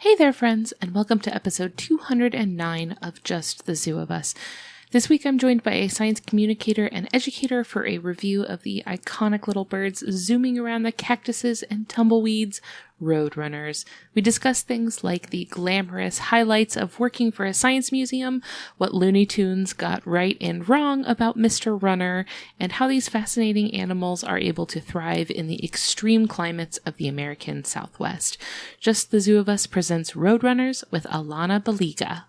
Hey there, friends, and welcome to episode 209 of Just the Zoo of Us. This week I'm joined by a science communicator and educator for a review of the iconic little birds zooming around the cactuses and tumbleweeds, Roadrunners. We discuss things like the glamorous highlights of working for a science museum, what Looney Tunes got right and wrong about Mr. Runner, and how these fascinating animals are able to thrive in the extreme climates of the American Southwest. Just the Zoo of Us presents Roadrunners with Alana Baliga.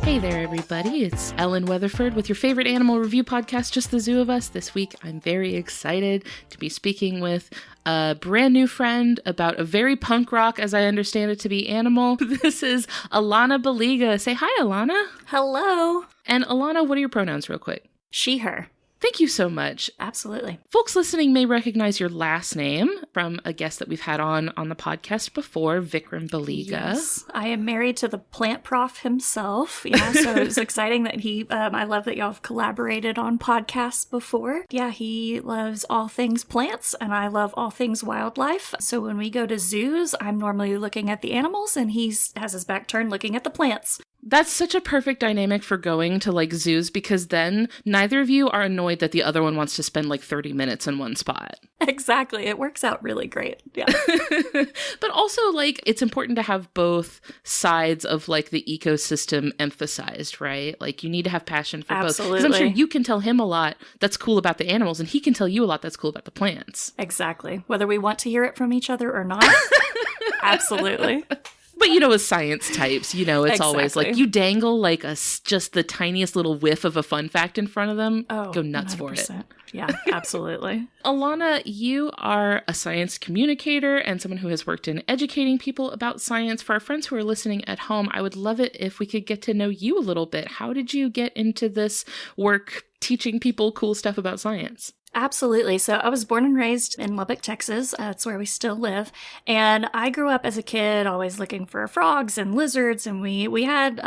Hey there, everybody. It's Ellen Weatherford with your favorite animal review podcast, Just the Zoo of Us. This week, I'm very excited to be speaking with a brand new friend about a very punk rock, as I understand it to be, animal. This is Alana Baliga. Say hi, Alana. Hello. And Alana, what are your pronouns real quick? She, her. Thank you so much. Absolutely. Folks listening may recognize your last name from a guest that we've had on the podcast before, Vikram Baliga. Yes, I am married to the plant prof himself. Yeah, so it was exciting that I love that y'all have collaborated on podcasts before. Yeah, he loves all things plants and I love all things wildlife. So when we go to zoos, I'm normally looking at the animals and he has his back turned looking at the plants. That's such a perfect dynamic for going to zoos, because then neither of you are annoyed that the other one wants to spend 30 minutes in one spot. Exactly. It works out really great. Yeah. But also it's important to have both sides of the ecosystem emphasized, right? You need to have passion for both. Absolutely. Because I'm sure you can tell him a lot that's cool about the animals, and he can tell you a lot that's cool about the plants. Exactly. Whether we want to hear it from each other or not. Absolutely. But as science types, it's Exactly. always you dangle just the tiniest little whiff of a fun fact in front of them. Oh, go nuts 100%. for it. Yeah, absolutely. Alana, you are a science communicator and someone who has worked in educating people about science. For our friends who are listening at home, I would love it if we could get to know you a little bit. How did you get into this work teaching people cool stuff about science? Absolutely. So I was born and raised in Lubbock, Texas. That's where we still live. And I grew up as a kid always looking for frogs and lizards. And we had,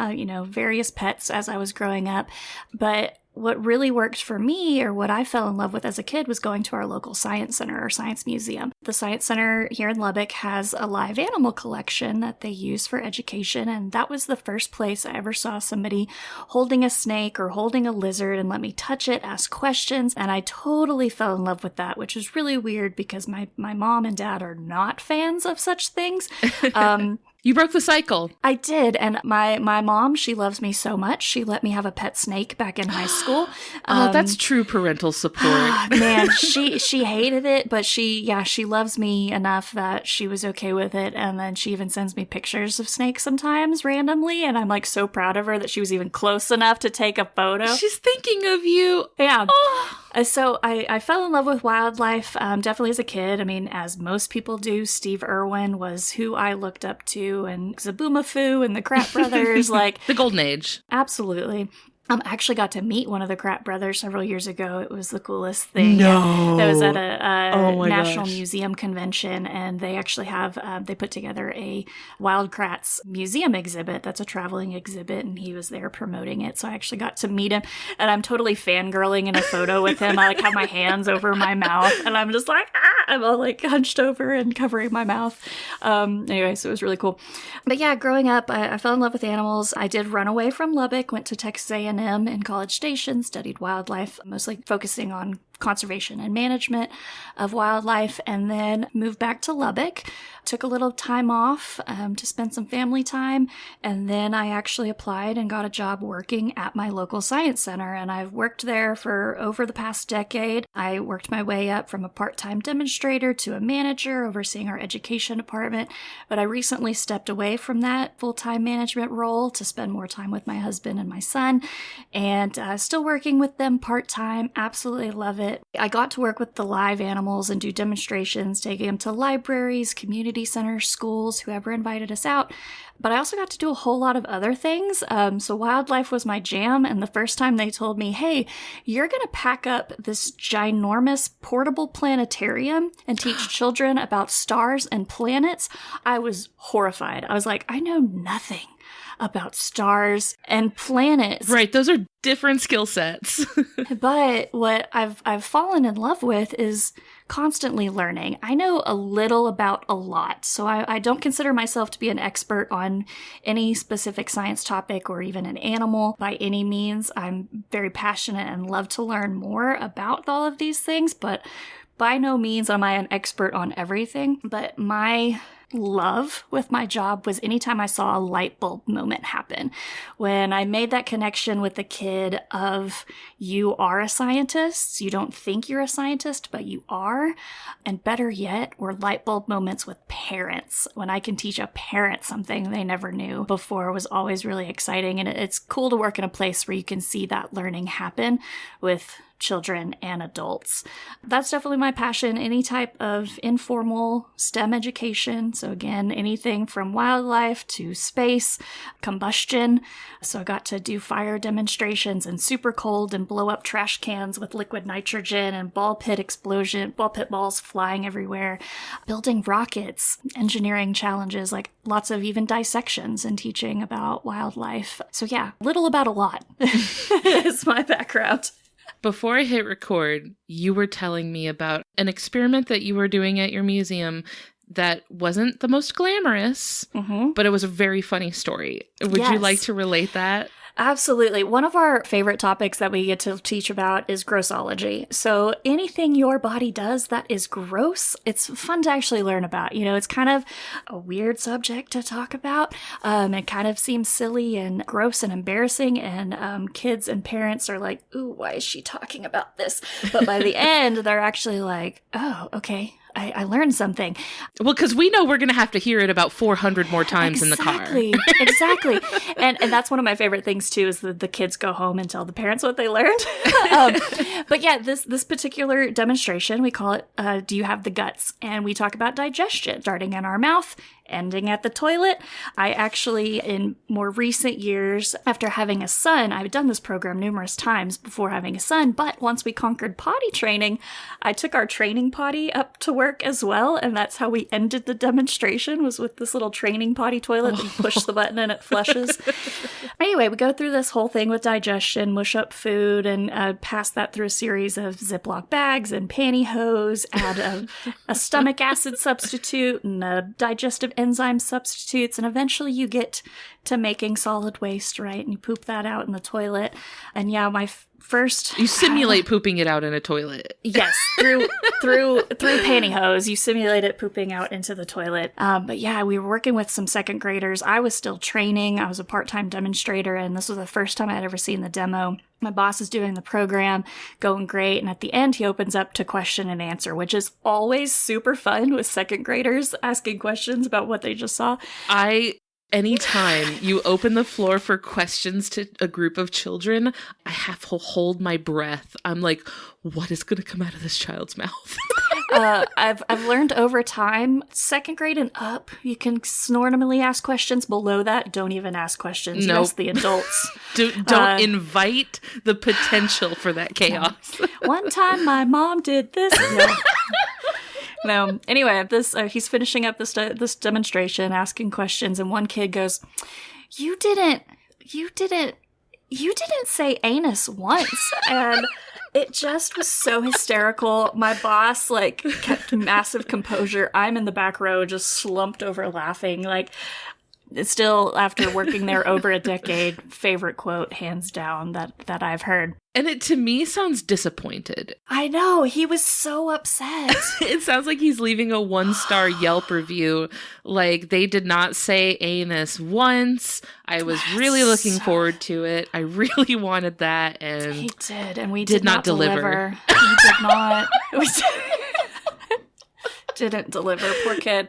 various pets as I was growing up. But what really worked for me, or what I fell in love with as a kid, was going to our local science center or science museum. The science center here in Lubbock has a live animal collection that they use for education. And that was the first place I ever saw somebody holding a snake or holding a lizard and let me touch it, ask questions. And I totally fell in love with that, which is really weird because my mom and dad are not fans of such things. You broke the cycle. I did. And my mom, she loves me so much. She let me have a pet snake back in high school. That's true parental support. Man, she hated it, but she loves me enough that she was okay with it. And then she even sends me pictures of snakes sometimes randomly. And I'm so proud of her that she was even close enough to take a photo. She's thinking of you. Yeah. Oh. So I fell in love with wildlife, definitely as a kid. I mean, as most people do. Steve Irwin was who I looked up to, and Zaboomafoo and the Kratt Brothers, the golden age. Absolutely. I actually got to meet one of the Kratt brothers several years ago. It was the coolest thing. No. It was at a National Museum convention, and they actually have, they put together a Wild Kratts museum exhibit that's a traveling exhibit, and he was there promoting it. So I actually got to meet him, and I'm totally fangirling in a photo with him. I have my hands over my mouth, and I'm just I'm all hunched over and covering my mouth. Anyway, so it was really cool. But yeah, growing up, I fell in love with animals. I did run away from Lubbock, went to Texas A&M in College Station, studied wildlife, mostly focusing on conservation and management of wildlife, and then moved back to Lubbock. Took a little time off to spend some family time, and then I actually applied and got a job working at my local science center, and I've worked there for over the past decade. I worked my way up from a part-time demonstrator to a manager overseeing our education department, but I recently stepped away from that full-time management role to spend more time with my husband and my son, and still working with them part-time. Absolutely love it. it. I got to work with the live animals and do demonstrations, taking them to libraries, community centers, schools, whoever invited us out. But I also got to do a whole lot of other things. So wildlife was my jam. And the first time they told me, hey, you're going to pack up this ginormous portable planetarium and teach children about stars and planets, I was horrified. I was like, I know nothing about stars and planets. Right, those are different skill sets. But what I've fallen in love with is constantly learning. I know a little about a lot, so I don't consider myself to be an expert on any specific science topic or even an animal by any means. I'm very passionate and love to learn more about all of these things, but by no means am I an expert on everything. But my love with my job was anytime I saw a light bulb moment happen. When I made that connection with the kid of, you are a scientist, you don't think you're a scientist, but you are. And better yet, were light bulb moments with parents. When I can teach a parent something they never knew before was always really exciting. And it's cool to work in a place where you can see that learning happen with children and adults. That's definitely my passion, any type of informal STEM education. So again, anything from wildlife to space, combustion. So I got to do fire demonstrations and super cold and blow up trash cans with liquid nitrogen and ball pit balls flying everywhere, building rockets, engineering challenges, like lots of even dissections and teaching about wildlife. So yeah, little about a lot is my background. Before I hit record, you were telling me about an experiment that you were doing at your museum that wasn't the most glamorous, but it was a very funny story. Would you like to relate that? Absolutely. One of our favorite topics that we get to teach about is grossology. So anything your body does that is gross, it's fun to actually learn about. You know, it's kind of a weird subject to talk about. It kind of seems silly and gross and embarrassing. And kids and parents are like, ooh, why is she talking about this? But by the end, they're actually like, oh, okay. I learned something. Well, because we know we're going to have to hear it about 400 more times in the car. Exactly. And that's one of my favorite things, too, is that the kids go home and tell the parents what they learned. But yeah, this particular demonstration, we call it, Do You Have the Guts? And we talk about digestion, starting in our mouth, ending at the toilet. I actually, in more recent years, after having a son, I've done this program numerous times before having a son, but once we conquered potty training, I took our training potty up to work as well, and that's how we ended the demonstration, was with this little training potty toilet that you push the button and it flushes. Anyway, we go through this whole thing with digestion, mush up food, and pass that through a series of Ziploc bags and pantyhose, add a stomach acid substitute and a digestive enzyme substitutes, and eventually you get to making solid waste, right? And you poop that out in the toilet. And yeah, my first... You simulate pooping it out in a toilet. Yes, through pantyhose, you simulate it pooping out into the toilet. But yeah, we were working with some second graders. I was still training. I was a part-time demonstrator, and this was the first time I'd ever seen the demo. My boss is doing the program, going great, and at the end he opens up to question and answer, which is always super fun with second graders asking questions about what they just saw. Anytime you open the floor for questions to a group of children, I have to hold my breath. I'm like, what is going to come out of this child's mouth? I've learned over time, second grade and up, you can normally ask questions. Below that, don't even ask questions. Nope. You ask the adults. Don't invite the potential for that chaos. One time my mom did this. No. Anyway, he's finishing up this demonstration, asking questions, and one kid goes, "You didn't say anus once," and it just was so hysterical. My boss kept massive composure. I'm in the back row, just slumped over laughing. Still, after working there over a decade, favorite quote, hands down, that I've heard. And it, to me, sounds disappointed. I know. He was so upset. It sounds like he's leaving a 1-star Yelp review. Like, they did not say anus once. I was really looking forward to it. I really wanted that. And he did. And we did not deliver. He did not. Didn't deliver. Poor kid.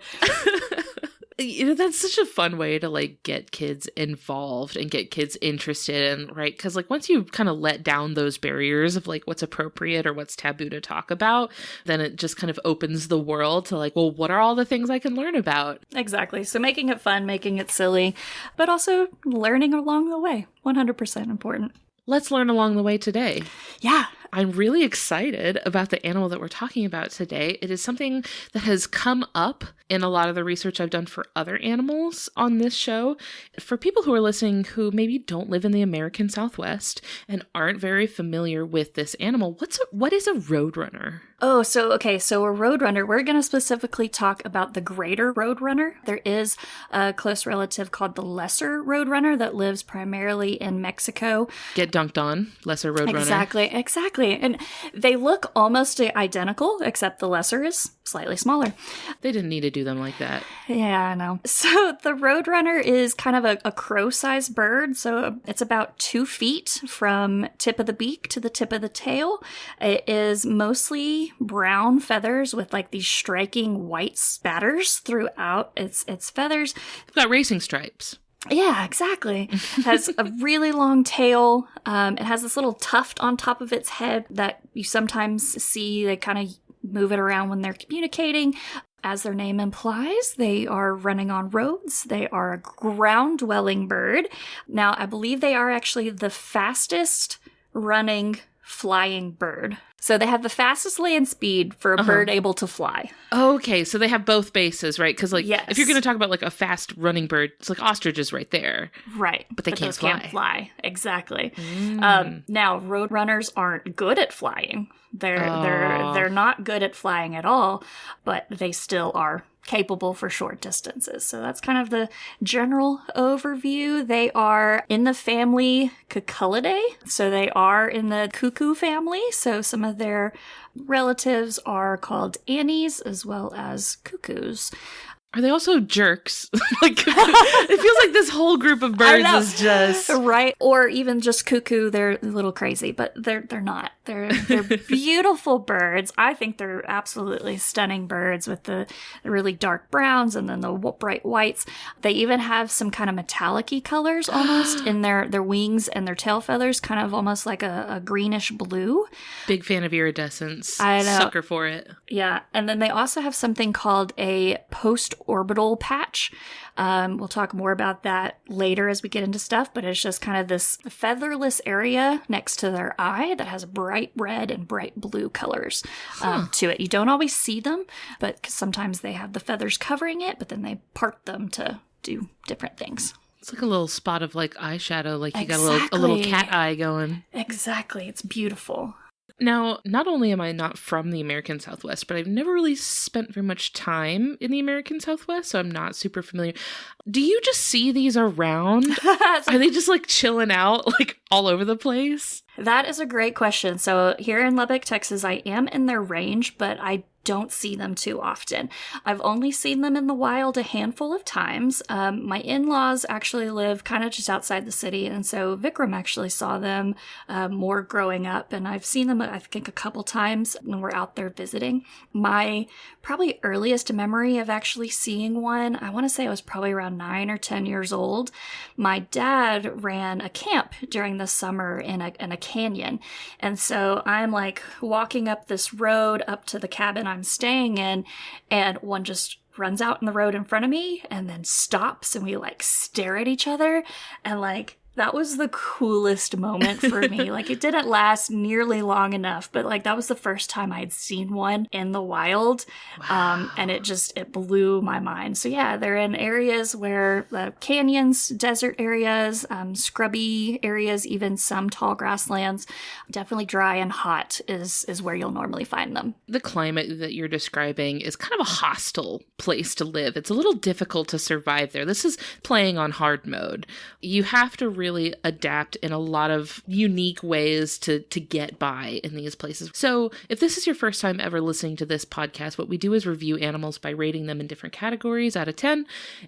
That's such a fun way to like get kids involved and get kids interested in, right? Because like once you kind of let down those barriers of like what's appropriate or what's taboo to talk about, then it just kind of opens the world to like, well, what are all the things I can learn about? Exactly. So making it fun, making it silly, but also learning along the way. 100% important. Let's learn along the way today. Yeah. I'm really excited about the animal that we're talking about today. It is something that has come up in a lot of the research I've done for other animals on this show. For people who are listening who maybe don't live in the American Southwest and aren't very familiar with this animal, what is a roadrunner? Oh, so a roadrunner, we're going to specifically talk about the greater roadrunner. There is a close relative called the lesser roadrunner that lives primarily in Mexico. Get dunked on, lesser roadrunner. Exactly. And they look almost identical, except the lesser is slightly smaller. They didn't need to do them like that. Yeah, I know. So the roadrunner is kind of a crow-sized bird. So it's about 2 feet from tip of the beak to the tip of the tail. It is mostly brown feathers with like these striking white spatters throughout its feathers. It's got racing stripes. Yeah, exactly. It has a really long tail. It has this little tuft on top of its head that you sometimes see. They kind of move it around when they're communicating. As their name implies, they are running on roads. They are a ground-dwelling bird. Now, I believe they are actually the fastest running flying bird. So they have the fastest land speed for a bird able to fly. Okay, so they have both bases, right? Because like, if you're going to talk about like a fast running bird, it's like ostriches right there. Right. But they can't fly. Can't fly. Exactly. Now, roadrunners aren't good at flying. They're not good at flying at all, but they still are capable for short distances. So that's kind of the general overview. They are in the family Cucullidae. So they are in the cuckoo family. So some of their relatives are called Annies as well as cuckoos. Are they also jerks? Like, it feels like this whole group of birds is just right, or even just cuckoo. They're a little crazy, but they're not. They're beautiful birds. I think they're absolutely stunning birds with the really dark browns and then the bright whites. They even have some kind of metallic-y colors almost in their wings and their tail feathers, kind of almost like a greenish blue. Big fan of iridescence. I know. Sucker for it. Yeah, and then they also have something called a post-orbital patch. We'll talk more about that later as we get into stuff, but it's just kind of this featherless area next to their eye that has bright red and bright blue colors to it. You don't always see them, but 'cause sometimes they have the feathers covering it, but then they part them to do different things. It's like a little spot of like eyeshadow, like you got a little cat eye going. Exactly. It's beautiful. Now, not only am I not from the American Southwest, but I've never really spent very much time in the American Southwest, so I'm not super familiar. Do you just see these around? Are they just like chilling out like all over the place? That is a great question. So here in Lubbock, Texas, I am in their range, but I don't see them too often. I've only seen them in the wild a handful of times. My in-laws actually live kind of just outside the city, and so Vikram actually saw them more growing up, and I've seen them, I think, a couple times when we're out there visiting. My probably earliest memory of actually seeing one, I want to say I was probably around 9 or 10 years old. My dad ran a camp during the summer in a canyon, and so I'm like walking up this road up to the cabin I'm staying in, and one just runs out in the road in front of me and then stops, and we like stare at each other, and like that was the coolest moment for me. Like, it didn't last nearly long enough, but like that was the first time I'd seen one in the wild. Wow. And it blew my mind. So yeah, they're in areas where canyons, desert areas, scrubby areas, even some tall grasslands. Definitely dry and hot is where you'll normally find them. The climate that you're describing is kind of a hostile place to live. It's a little difficult to survive there. This is playing on hard mode. You have to really adapt in a lot of unique ways to get by in these places. So if this is your first time ever listening to this podcast, what we do is review animals by rating them in different categories out of 10.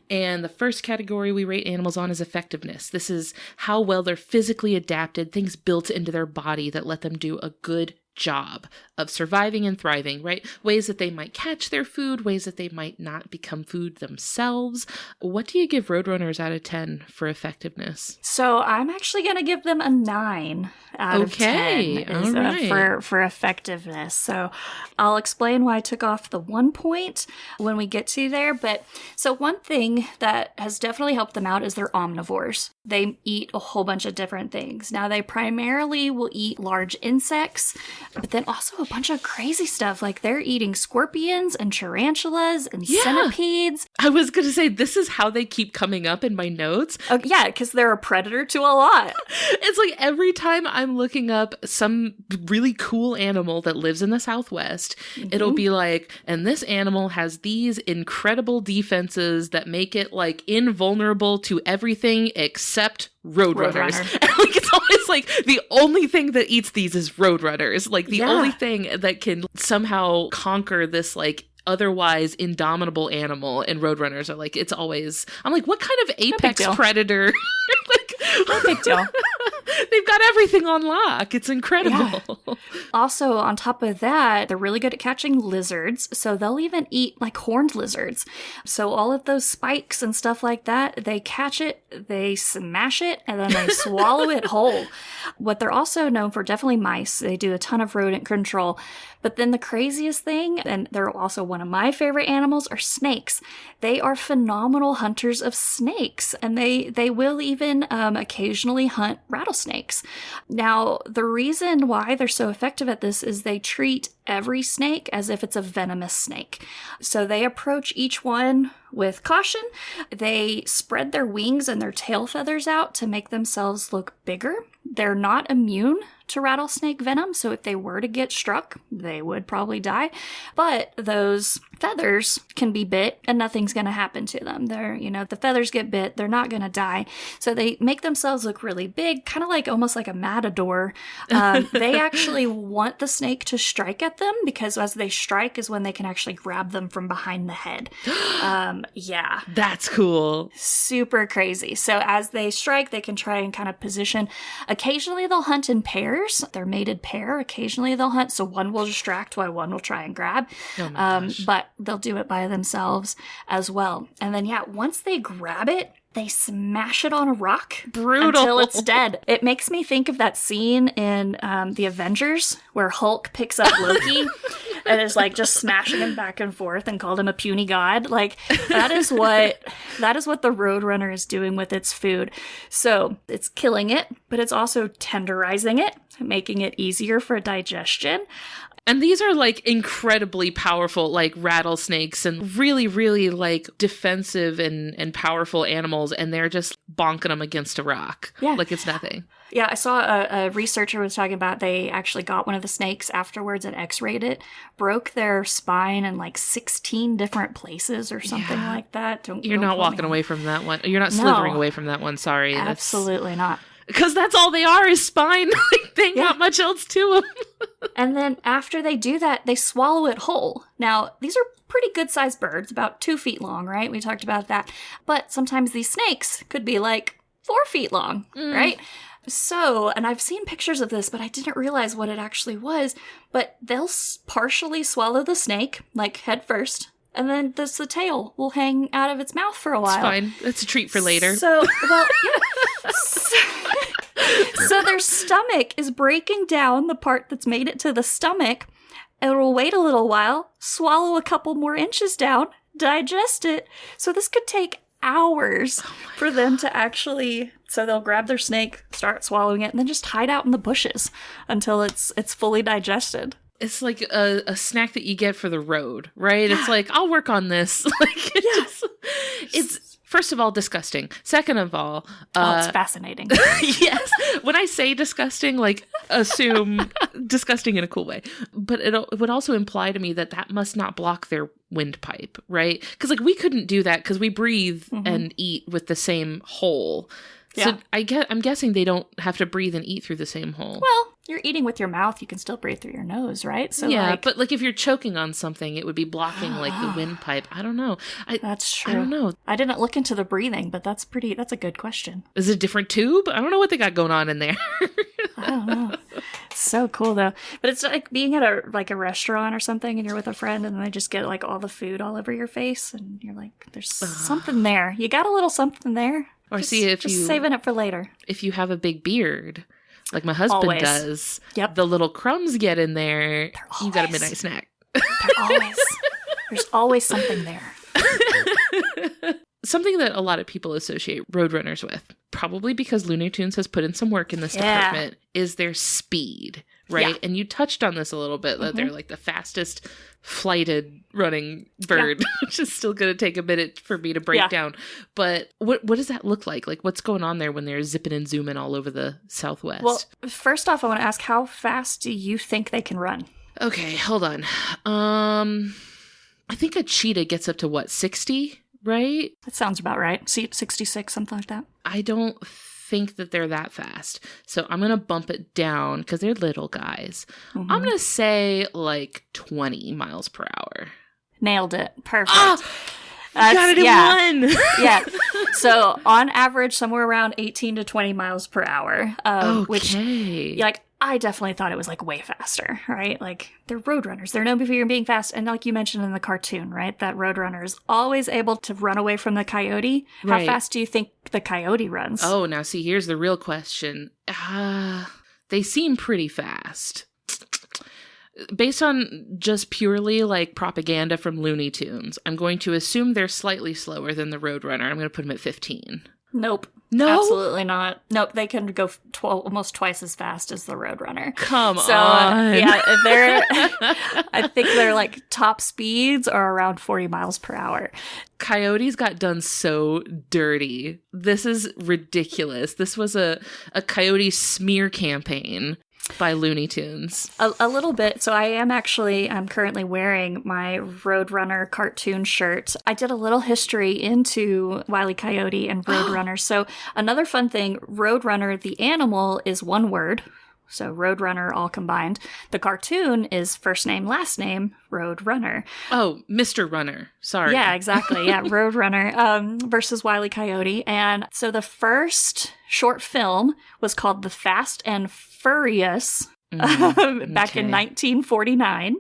And the first category we rate animals on is effectiveness. This is how well they're physically adapted, things built into their body that let them do a good job of surviving and thriving, right? Ways that they might catch their food, ways that they might not become food themselves. What do you give Roadrunners out of 10 for effectiveness? So I'm actually going to give them a 9 out of 10 all right. For effectiveness. So I'll explain why I took off the 1 point when we get to there. But so one thing that has definitely helped them out is they're omnivores. They eat a whole bunch of different things. Now, they primarily will eat large insects, but then also a bunch of crazy stuff. Like they're eating scorpions and tarantulas and centipedes. I was going to say, this is how they keep coming up in my notes. Oh, yeah, because they're a predator to a lot. It's like every time I'm looking up some really cool animal that lives in the Southwest, it'll be like, and this animal has these incredible defenses that make it like invulnerable to everything except Roadrunners. And like it's always like the only thing that eats these is Roadrunners. Like the only thing that can somehow conquer this like otherwise indomitable animal, and Roadrunners are like, it's always, I'm like, what kind of apex predator? Like, no big deal. They've got everything on lock. It's incredible. Yeah. Also, on top of that, they're really good at catching lizards. So they'll even eat like horned lizards. So all of those spikes and stuff like that, they catch it, they smash it, and then they swallow it whole. What they're also known for, definitely mice. They do a ton of rodent control. But then the craziest thing, and they're also one of my favorite animals, are snakes. They are phenomenal hunters of snakes, and they will even occasionally hunt rattlesnakes. Now, the reason why they're so effective at this is they treat every snake as if it's a venomous snake. So they approach each one with caution. They spread their wings and their tail feathers out to make themselves look bigger. They're not immune to rattlesnake venom, so if they were to get struck, they would probably die. But those feathers can be bit and nothing's going to happen to them. They're, the feathers get bit, they're not going to die. So they make themselves look really big, kind of like almost like a matador. They actually want the snake to strike at them because as they strike is when they can actually grab them from behind the head. Yeah. That's cool. Super crazy. So as they strike, they can try and kind of position. Occasionally they'll hunt in pairs. They're mated pair. Occasionally they'll hunt, so one will distract while one will try and grab. Oh my gosh. But they'll do it by themselves as well. And then, once they grab it, they smash it on a rock. Brutal. Until it's dead. It makes me think of that scene in the Avengers where Hulk picks up Loki and is like just smashing him back and forth and called him a puny god. Like that is what the Roadrunner is doing with its food. So it's killing it, but it's also tenderizing it, making it easier for digestion. And these are like incredibly powerful, like rattlesnakes and really, really like defensive and powerful animals. And they're just bonking them against a rock. Yeah. Like it's nothing. Yeah, I saw a researcher was talking about they actually got one of the snakes afterwards and x-rayed it, broke their spine in like 16 different places or something like that. You're not walking away from that one. You're not slithering away from that one. Sorry. Absolutely not. Because that's all they are is spine. Like, they ain't got much else to them. And then after they do that, they swallow it whole. Now, these are pretty good-sized birds, about 2 feet long, right? We talked about that. But sometimes these snakes could be like 4 feet long, right? So, and I've seen pictures of this, but I didn't realize what it actually was. But they'll partially swallow the snake, like head first. And then the tail will hang out of its mouth for a while. It's fine. That's a treat for later. So, well, yeah. So their stomach is breaking down the part that's made it to the stomach. It'll wait a little while, swallow a couple more inches down, digest it. So this could take hours for them to actually... So they'll grab their snake, start swallowing it, and then just hide out in the bushes until it's fully digested. It's like a snack that you get for the road, right? It's like, I'll work on this. Like, it's first of all, disgusting. Second of all... it's fascinating. Yes. When I say disgusting, like, assume disgusting in a cool way. But it would also imply to me that must not block their windpipe, right? Because, like, we couldn't do that because we breathe and eat with the same hole. So I'm guessing they don't have to breathe and eat through the same hole. Well, you're eating with your mouth. You can still breathe through your nose, right? So but like if you're choking on something, it would be blocking like the windpipe. I don't know. That's true. I don't know. I didn't look into the breathing, but that's a good question. Is it a different tube? I don't know what they got going on in there. I don't know. It's so cool though. But it's like being at a restaurant or something and you're with a friend and they just get like all the food all over your face and you're like, there's something there. You got a little something there. Or just, see if just you saving it for later. If you have a big beard, like my husband does, the little crumbs get in there. You got a midnight snack. There's always something there. Something that a lot of people associate Roadrunners with, probably because Looney Tunes has put in some work in this department, is their speed, right? Yeah. And you touched on this a little bit, that they're like the fastest flighted running bird, which is still going to take a minute for me to break down. But what does that look like? Like, what's going on there when they're zipping and zooming all over the Southwest? Well, first off, I want to ask, how fast do you think they can run? Okay, hold on. I think a cheetah gets up to, 60? Right? That sounds about right. 66, something like that. I don't think that they're that fast. So I'm going to bump it down because they're little guys. I'm going to say like 20 miles per hour. Nailed it. Perfect. Oh, got it in one. Yeah. So on average, somewhere around 18 to 20 miles per hour. Which, like, I definitely thought it was like way faster, right? Like, they're Roadrunners. They're known for being fast. And like you mentioned in the cartoon, right? That Roadrunner is always able to run away from the coyote. Right. How fast do you think the coyote runs? Oh, now see, here's the real question. They seem pretty fast. Based on just purely like propaganda from Looney Tunes, I'm going to assume they're slightly slower than the Roadrunner. I'm going to put them at 15. Nope. No? Absolutely not. Nope, they can go almost twice as fast as the Roadrunner. Come on. Yeah, I think their like top speeds are around 40 miles per hour. Coyotes got done so dirty. This is ridiculous. This was a coyote smear campaign by Looney Tunes. A little bit. So I'm currently wearing my Roadrunner cartoon shirt. I did a little history into Wile E. Coyote and Roadrunner. So another fun thing, Roadrunner, the animal, is one word. So Roadrunner all combined. The cartoon is first name, last name, Roadrunner. Oh, Mr. Runner. Sorry. Yeah, exactly. Yeah, Roadrunner versus Wile E. Coyote. And so the first short film was called The Fast and Furious. Back in 1949,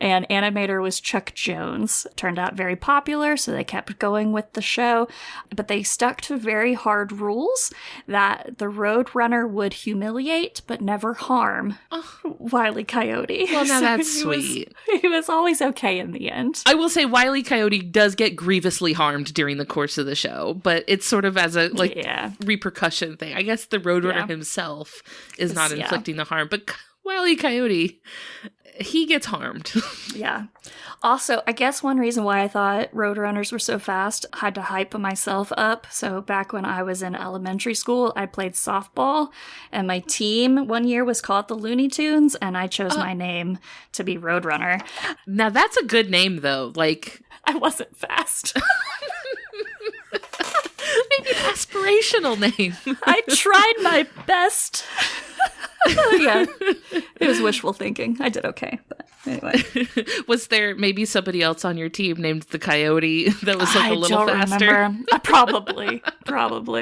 and animator was Chuck Jones. Turned out very popular, so they kept going with the show, but they stuck to very hard rules that the Roadrunner would humiliate but never harm Wile E. Coyote. Well, now that's sweet. He was always okay in the end. I will say Wile E. Coyote does get grievously harmed during the course of the show, but it's sort of as a repercussion thing. I guess the Roadrunner himself is not inflicting the harm, but Wile E. Coyote, he gets harmed. Yeah. Also, I guess one reason why I thought Roadrunners were so fast, I had to hype myself up. So back when I was in elementary school, I played softball, and my team one year was called the Looney Tunes, and I chose my name to be Roadrunner. Now that's a good name, though. Like, I wasn't fast. Maybe an aspirational name. I tried my best. Yeah, it was wishful thinking. I did okay, but anyway. Was there maybe somebody else on your team named the Coyote that was like a little faster? Remember. Probably.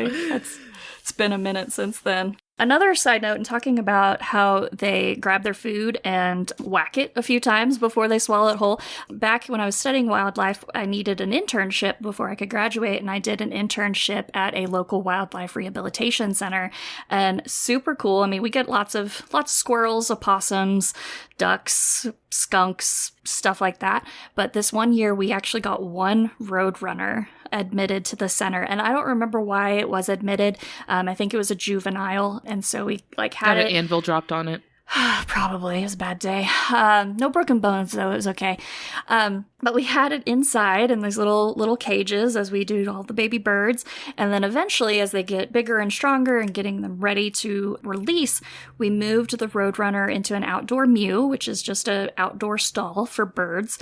It's been a minute since then. Another side note, in talking about how they grab their food and whack it a few times before they swallow it whole. Back when I was studying wildlife, I needed an internship before I could graduate, and I did an internship at a local wildlife rehabilitation center. And super cool. I mean, we get lots of squirrels, opossums, ducks, skunks, stuff like that. But this one year, we actually got one Roadrunner admitted to the center, and I don't remember why it was admitted. I think it was a juvenile, and so we had an anvil dropped on it. Probably. It was a bad day. No broken bones, though. It was okay. But we had it inside in these little cages, as we do all the baby birds. And then eventually, as they get bigger and stronger and getting them ready to release, we moved the Roadrunner into an outdoor mew, which is just an outdoor stall for birds.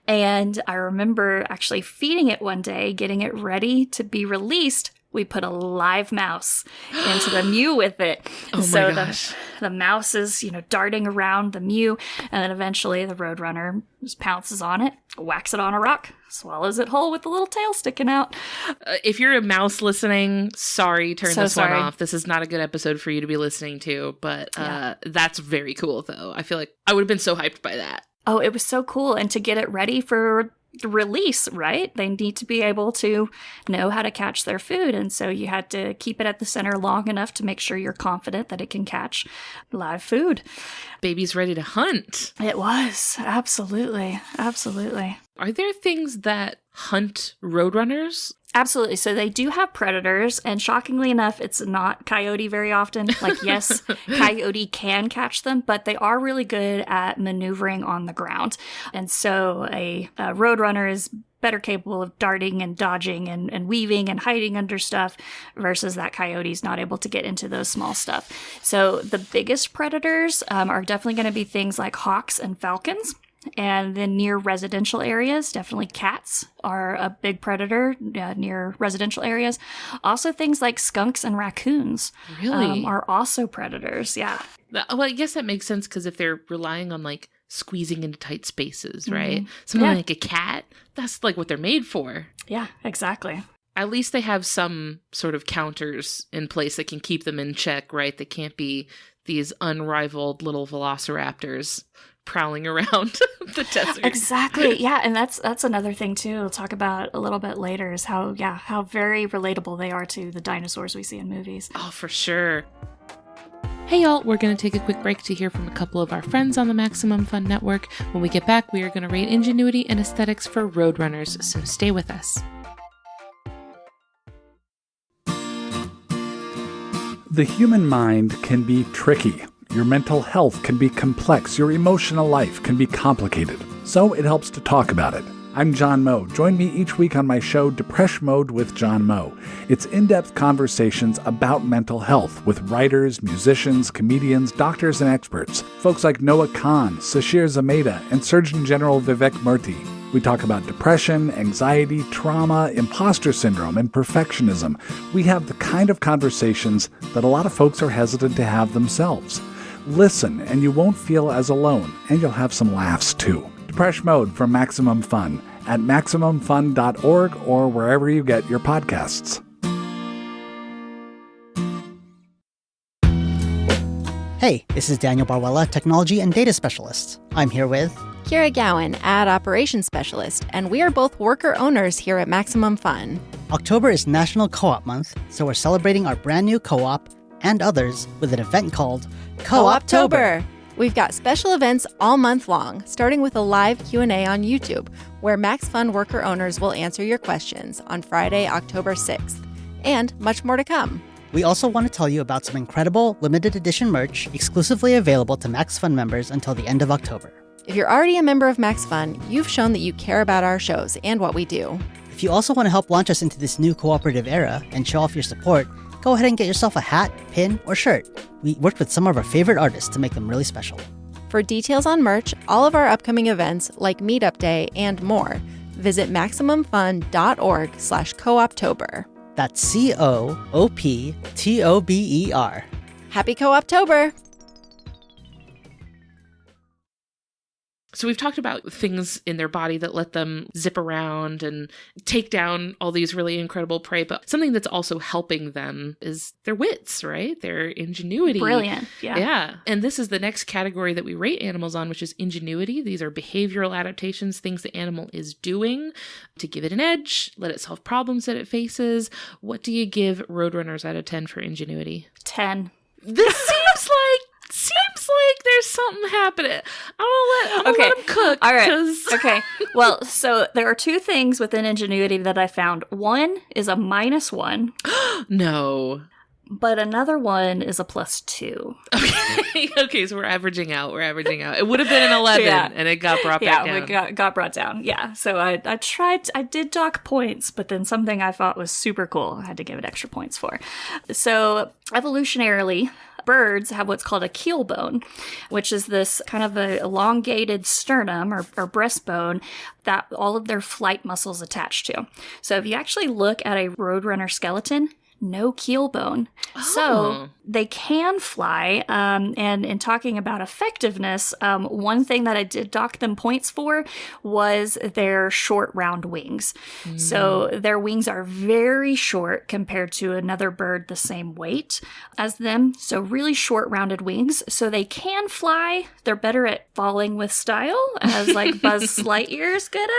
And I remember actually feeding it one day, getting it ready to be released, we put a live mouse into the mew with it. Oh so my gosh. The mouse is, darting around the mew, and then eventually the Roadrunner just pounces on it, whacks it on a rock, swallows it whole with the little tail sticking out. If you're a mouse listening, sorry, turn So this sorry. one off. This is not a good episode for you to be listening to, but that's very cool, though. I feel like I would have been so hyped by that. Oh, it was so cool. And to get it ready for release, right? They need to be able to know how to catch their food. And so you had to keep it at the center long enough to make sure you're confident that it can catch live food. Baby's ready to hunt. It was. Absolutely. Absolutely. Are there things that hunt roadrunners? Absolutely. So they do have predators, and shockingly enough, it's not coyote very often. Like, yes, coyote can catch them, but they are really good at maneuvering on the ground. And so a roadrunner is better capable of darting and dodging and weaving and hiding under stuff versus that coyote's not able to get into those small stuff. So the biggest predators are definitely going to be things like hawks and falcons. And then near residential areas, definitely cats are a big predator near residential areas. Also, things like skunks and raccoons are also predators. Yeah. Well, I guess that makes sense because if they're relying on like squeezing into tight spaces, right? Something like a cat, that's like what they're made for. Yeah, exactly. At least they have some sort of counters in place that can keep them in check, right? They can't be these unrivaled little velociraptors prowling around the desert. Exactly. Yeah, and that's another thing too. We'll talk about a little bit later is how very relatable they are to the dinosaurs we see in movies. Oh, for sure. Hey y'all, we're going to take a quick break to hear from a couple of our friends on the Maximum Fun Network. When we get back, we are going to rate ingenuity and aesthetics for Roadrunners, so stay with us. The human mind can be tricky. Your mental health can be complex. Your emotional life can be complicated. So it helps to talk about it. I'm John Moe. Join me each week on my show, Depresh Mode with John Moe. It's in-depth conversations about mental health with writers, musicians, comedians, doctors, and experts. Folks like Noah Khan, Sashir Zameda, and Surgeon General Vivek Murthy. We talk about depression, anxiety, trauma, imposter syndrome, and perfectionism. We have the kind of conversations that a lot of folks are hesitant to have themselves. Listen, and you won't feel as alone, and you'll have some laughs, too. Depresh Mode from Maximum Fun at MaximumFun.org or wherever you get your podcasts. Hey, this is Daniel Barwella, Technology and Data Specialist. I'm here with Kira Gowan, Ad Operations Specialist, and we are both worker owners here at Maximum Fun. October is National Co-op Month, so we're celebrating our brand new co-op and others with an event called Co-optober. We've got special events all month long, starting with a live Q&A on YouTube, where Max Fun worker owners will answer your questions on Friday, October 6th, and much more to come. We also want to tell you about some incredible limited edition merch exclusively available to Max Fun members until the end of October. If you're already a member of Max Fun, you've shown that you care about our shows and what we do. If you also want to help launch us into this new cooperative era and show off your support, go ahead and get yourself a hat, pin, or shirt. We worked with some of our favorite artists to make them really special. For details on merch, all of our upcoming events like Meetup Day and more, visit MaximumFun.org/Cooptober. That's COOPTOBER. Happy Co-optober! So we've talked about things in their body that let them zip around and take down all these really incredible prey, but something that's also helping them is their wits, right? Their ingenuity. Brilliant. Yeah. Yeah. And this is the next category that we rate animals on, which is ingenuity. These are behavioral adaptations, things the animal is doing to give it an edge, let it solve problems that it faces. What do you give Roadrunners out of 10 for ingenuity? 10. This seems like there's something happening. I'm gonna let them cook. All right. Okay. Well, so there are two things within ingenuity that I found. One is a -1. No. But another one is a +2. Okay, so we're averaging out. It would have been an 11, and it got brought back down. Yeah, we got brought down. Yeah, so I did dock points, but then something I thought was super cool, I had to give it extra points for. So evolutionarily, birds have what's called a keel bone, which is this kind of a elongated sternum or breastbone that all of their flight muscles attach to. So if you actually look at a roadrunner skeleton, no keel bone. So they can fly. And in talking about effectiveness, one thing that I did dock them points for was their short, round wings. So their wings are very short compared to another bird the same weight as them. So really short, rounded wings. So they can fly. They're better at falling with style, as like Buzz Lightyear's good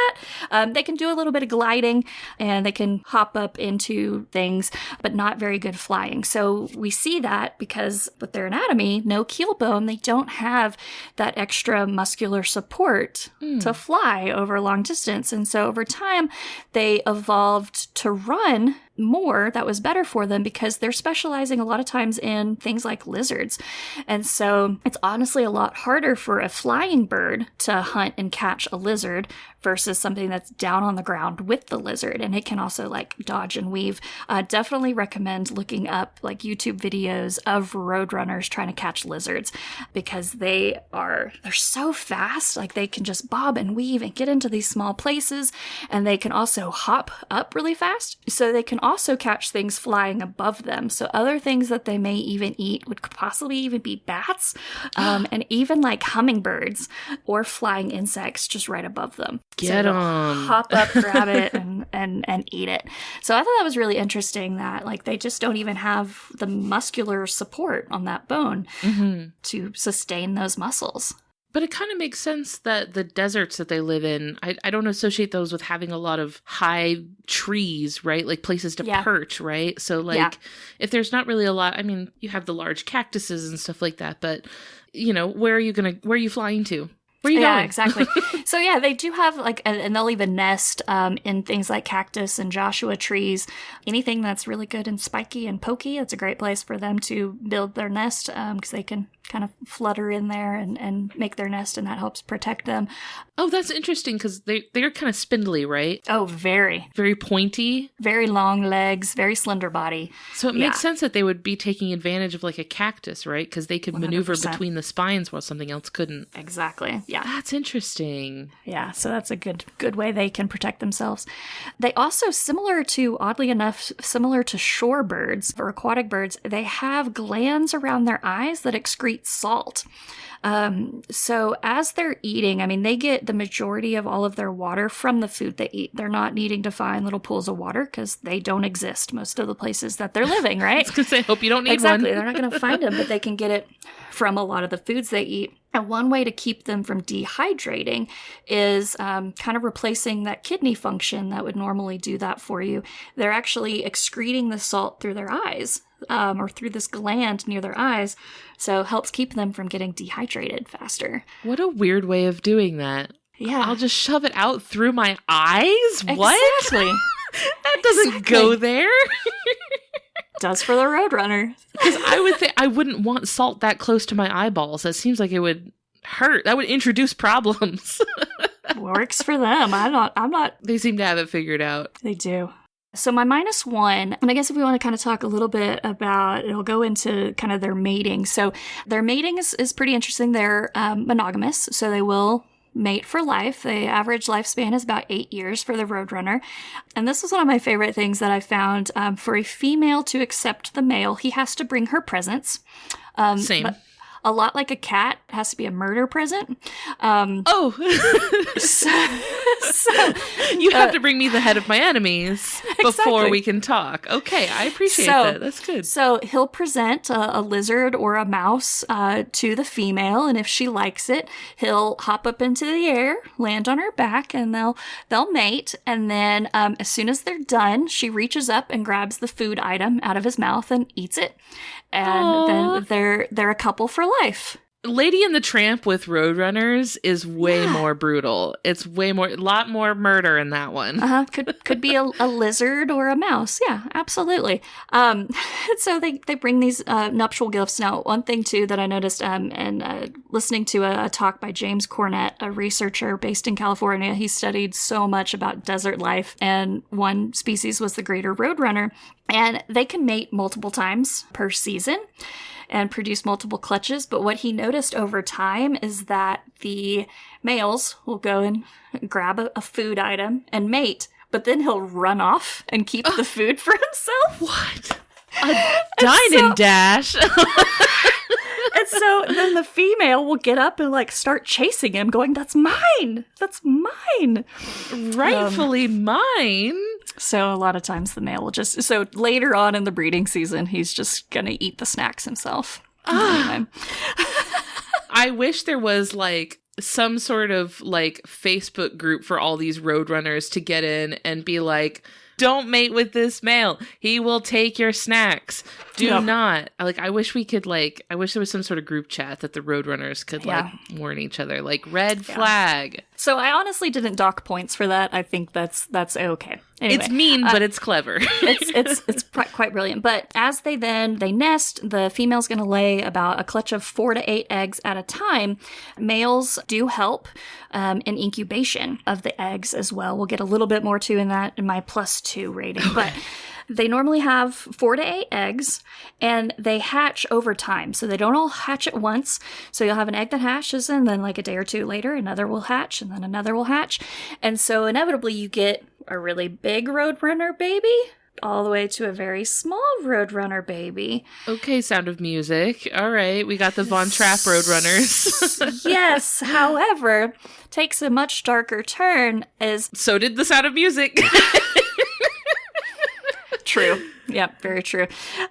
at. They can do a little bit of gliding, and they can hop up into things, but not very good flying. So we see that because with their anatomy, no keel bone, they don't have that extra muscular support to fly over a long distance. And so over time, they evolved to run more. That was better for them because they're specializing a lot of times in things like lizards. And so it's honestly a lot harder for a flying bird to hunt and catch a lizard versus something that's down on the ground with the lizard. And it can also like dodge and weave. Definitely recommend looking up like YouTube videos of roadrunners trying to catch lizards because they're so fast. Like they can just bob and weave and get into these small places. And they can also hop up really fast. So they can also catch things flying above them. So other things that they may even eat would possibly even be bats, and even like hummingbirds or flying insects just right above them. Get on. Hop up, grab it, and eat it. So I thought that was really interesting that like they just don't even have the muscular support on that bone to sustain those muscles. But it kind of makes sense that the deserts that they live in, I don't associate those with having a lot of high trees, right? Like places to perch, right? So like if there's not really a lot, I mean, you have the large cactuses and stuff like that, but you know, where are you flying to? Where are you going? Yeah, exactly. So yeah, they do have like, and they'll even nest in things like cactus and Joshua trees. Anything that's really good and spiky and pokey, it's a great place for them to build their nest because they can kind of flutter in there and make their nest, and that helps protect them. Oh, that's interesting because they're kind of spindly, right? Oh, very. Very pointy. Very long legs, very slender body. So it makes sense that they would be taking advantage of like a cactus, right? Because they could 100%. Maneuver between the spines while something else couldn't. Exactly. Yeah. That's interesting. Yeah, so that's a good way they can protect themselves. They also, oddly enough, similar to shorebirds or aquatic birds, they have glands around their eyes that excrete salt. So as they're eating, I mean, they get the majority of all of their water from the food they eat. They're not needing to find little pools of water because they don't exist most of the places that they're living, right? I was going to say, I hope you don't need exactly. one. They're not going to find them, but they can get it from a lot of the foods they eat. And one way to keep them from dehydrating is kind of replacing that kidney function that would normally do that for you. They're actually excreting the salt through their eyes. Or through this gland near their eyes, so helps keep them from getting dehydrated faster. What a weird way of doing that. Yeah. I'll just shove it out through my eyes? What? Exactly. That doesn't go there. Does for the Roadrunner. Because I would think I wouldn't want salt that close to my eyeballs. That seems like it would hurt. That would introduce problems. Works for them. I'm not. They seem to have it figured out. They do. So my -1, and I guess if we want to kind of talk a little bit about, it'll go into kind of their mating. So their mating is pretty interesting. They're monogamous, so they will mate for life. The average lifespan is about 8 years for the Roadrunner. And this is one of my favorite things that I found. For a female to accept the male, he has to bring her presents. Same. But a lot like a cat, it has to be a murder present. So you have to bring me the head of my enemies before we can talk. Okay, I appreciate that. That's good. So he'll present a lizard or a mouse to the female, and if she likes it, he'll hop up into the air, land on her back, and they'll mate. And then as soon as they're done, she reaches up and grabs the food item out of his mouth and eats it. And then they're a couple for life. Lady and the Tramp with Roadrunners is way more brutal. It's a lot more murder in that one. Could be a lizard or a mouse. Yeah, absolutely. So they bring these nuptial gifts. Now, one thing too that I noticed, and listening to a talk by James Cornett, a researcher based in California, he studied so much about desert life, and one species was the greater Roadrunner, and they can mate multiple times per season and produce multiple clutches. But what he noticed over time is that the males will go and grab a food item and mate, but then he'll run off and keep the food for himself. What? Dine and dash. And so then the female will get up and like start chasing him, going, "That's mine! That's mine! Rightfully mine." So a lot of times the male will just, so later on in the breeding season, he's just gonna eat the snacks himself. Anyway. I wish there was like some sort of like Facebook group for all these roadrunners to get in and be like, don't mate with this male. He will take your snacks. Do not. Like, I wish we could, like, I wish there was some sort of group chat that the Roadrunners could, like, warn each other. Like, red flag. So I honestly didn't dock points for that. I think that's okay. Anyway, it's mean, but it's clever. it's quite brilliant. But as they nest, the female's going to lay about a clutch of 4 to 8 eggs at a time. Males do help in incubation of the eggs as well. We'll get a little bit more to in that in my +2 rating. Okay. But they normally have 4 to 8 eggs, and they hatch over time. So they don't all hatch at once. So you'll have an egg that hatches, and then like a day or two later, another will hatch, and then another will hatch. And so inevitably you get a really big Roadrunner baby all the way to a very small Roadrunner baby. Okay, Sound of Music. All right, we got the Von Trapp Roadrunners. Yes, however, takes a much darker turn as... So did the Sound of Music. True. Yep, very true.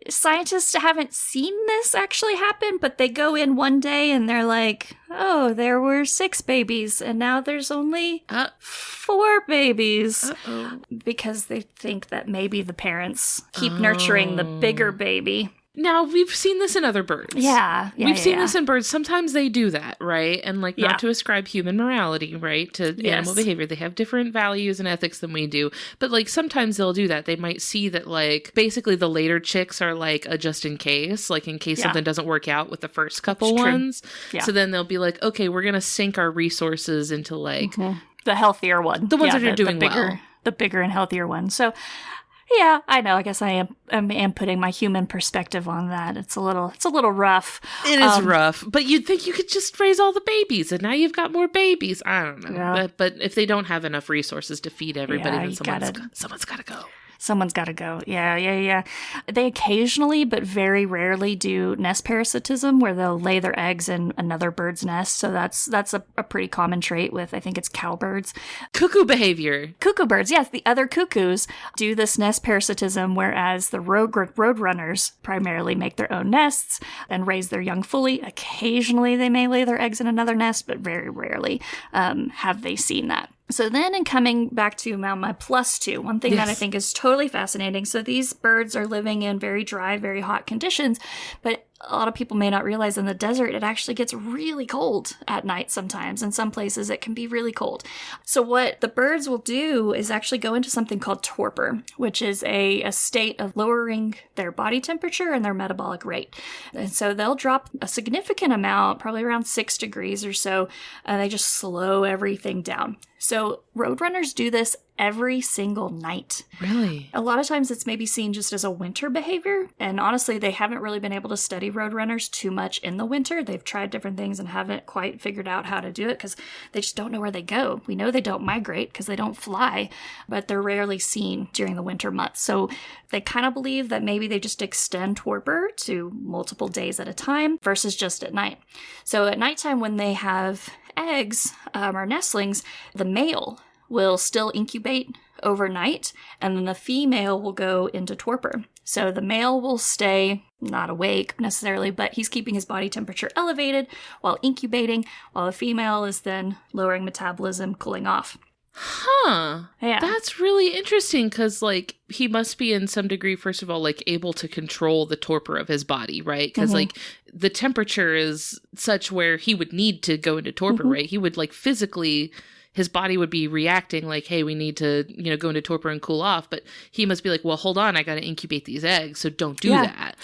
Scientists haven't seen this actually happen, but they go in one day and they're like, oh, there were 6 babies, and now there's only 4 babies. Uh-oh. Because they think that maybe the parents keep nurturing the bigger baby. Now, we've seen this in other birds. We've seen this in birds. Sometimes they do that, right? And, like, not to ascribe human morality, right, to animal behavior. They have different values and ethics than we do. But, like, sometimes they'll do that. They might see that, like, basically the later chicks are, like, a just in case something doesn't work out with the first couple ones. Yeah. So then they'll be like, okay, we're going to sink our resources into, like... the healthier one. The ones that are doing well. The bigger and healthier one. So... yeah, I know. I guess I am putting my human perspective on that. It's a little rough. It is rough, but you'd think you could just raise all the babies, and now you've got more babies. I don't know, but if they don't have enough resources to feed everybody, then someone's got to go. Someone's got to go. Yeah. They occasionally, but very rarely, do nest parasitism, where they'll lay their eggs in another bird's nest. So that's a pretty common trait with, I think it's cowbirds. Cuckoo behavior. Cuckoo birds, yes. The other cuckoos do this nest parasitism, whereas the roadrunners primarily make their own nests and raise their young fully. Occasionally, they may lay their eggs in another nest, but very rarely have they seen that. So then, in coming back to my +2, one thing that I think is totally fascinating. So these birds are living in very dry, very hot conditions, but a lot of people may not realize in the desert, it actually gets really cold at night sometimes. In some places, it can be really cold. So what the birds will do is actually go into something called torpor, which is a state of lowering their body temperature and their metabolic rate. And so they'll drop a significant amount, probably around 6 degrees or so, and they just slow everything down. So roadrunners do this every single night. Really? A lot of times it's maybe seen just as a winter behavior. And honestly, they haven't really been able to study roadrunners too much in the winter. They've tried different things and haven't quite figured out how to do it because they just don't know where they go. We know they don't migrate because they don't fly, but they're rarely seen during the winter months. So they kind of believe that maybe they just extend torpor to multiple days at a time versus just at night. So at nighttime, when they have eggs or nestlings, the male will still incubate overnight, and then the female will go into torpor. So the male will stay not awake necessarily, but he's keeping his body temperature elevated while incubating, while the female is then lowering metabolism, cooling off. Huh. Yeah. That's really interesting because, like, he must be in some degree, first of all, like, able to control the torpor of his body, right? Because, like, the temperature is such where he would need to go into torpor, right? He would, like, physically... his body would be reacting like, hey, we need to, go into torpor and cool off. But he must be like, well, hold on, I got to incubate these eggs, so don't do that.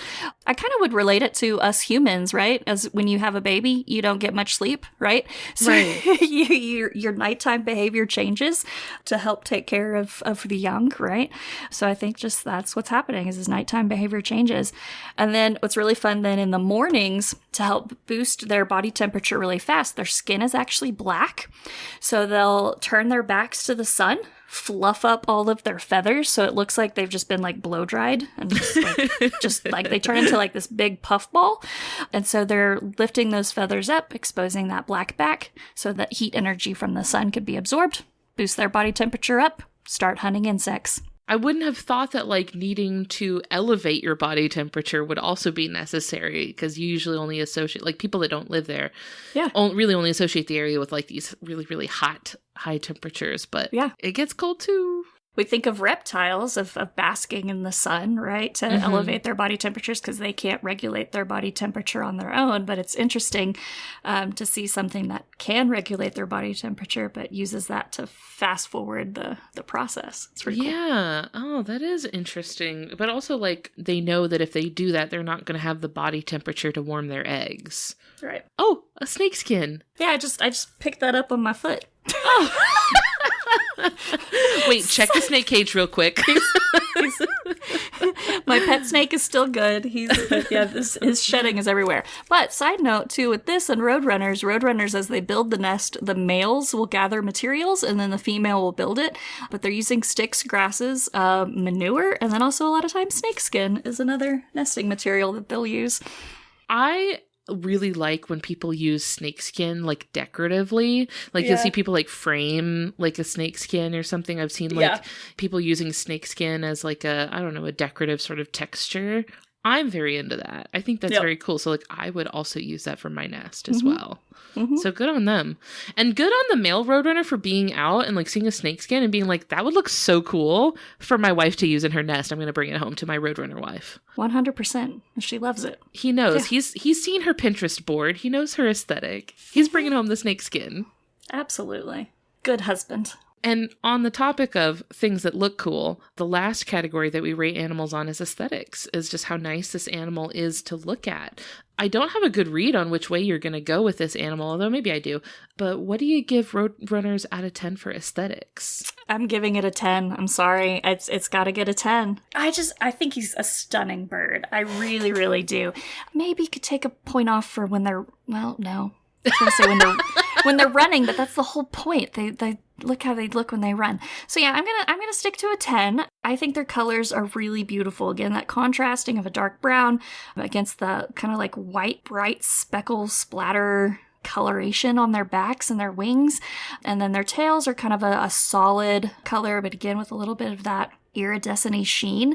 I kind of would relate it to us humans, right? As when you have a baby, you don't get much sleep, right? So your nighttime behavior changes to help take care of the young, right? So I think just that's what's happening is his nighttime behavior changes. And then what's really fun then in the mornings to help boost their body temperature really fast, their skin is actually black. So they'll turn their backs to the sun fluff up all of their feathers so it looks like they've just been like blow dried and just like they turn into like this big puff ball. And so they're lifting those feathers up, exposing that black back so that heat energy from the sun could be absorbed, boost their body temperature up, start hunting insects. I wouldn't have thought that like needing to elevate your body temperature would also be necessary, because you usually only associate, like people that don't live there, really only associate the area with like these really, really hot, high temperatures. But it gets cold too. We think of reptiles, of basking in the sun, right, to elevate their body temperatures because they can't regulate their body temperature on their own. But it's interesting to see something that can regulate their body temperature but uses that to fast forward the process. It's pretty cool. Yeah. Oh, that is interesting. But also, like, they know that if they do that, they're not going to have the body temperature to warm their eggs. Right. Oh, a snake skin. Yeah, I just picked that up on my foot. Oh. Wait, check the snake cage real quick. My pet snake is still good. His shedding is everywhere. But side note too, with this and roadrunners, as they build the nest, the males will gather materials and then the female will build it. But they're using sticks, grasses, manure, and then also a lot of times snake skin is another nesting material that they'll use. I really like when people use snakeskin like decoratively. Like you'll see people like frame like a snakeskin or something. I've seen like people using snakeskin as like a decorative sort of texture. I'm very into that. I think that's very cool. So like I would also use that for my nest as well. So good on them. And good on the male roadrunner for being out and like seeing a snakeskin and being like, that would look so cool for my wife to use in her nest. I'm going to bring it home to my roadrunner wife. 100%. She loves it. He knows. Yeah. He's seen her Pinterest board. He knows her aesthetic. He's bringing home the snakeskin. Absolutely. Good husband. And on the topic of things that look cool, the last category that we rate animals on is aesthetics, is just how nice this animal is to look at. I don't have a good read on which way you're going to go with this animal, although maybe I do. But what do you give Roadrunners out of 10 for aesthetics? I'm giving it a 10. I'm sorry. It's got to get a 10. I think he's a stunning bird. I really, really do. Maybe you could take a point off for when they're, well, no. I was going to say when they're running, but that's the whole point. They look how they look when they run. So yeah, I'm gonna stick to a 10. I think their colors are really beautiful. Again, that contrasting of a dark brown against the kind of like white, bright speckle splatter coloration on their backs and their wings. And then their tails are kind of a solid color, but again with a little bit of that iridescent-y sheen.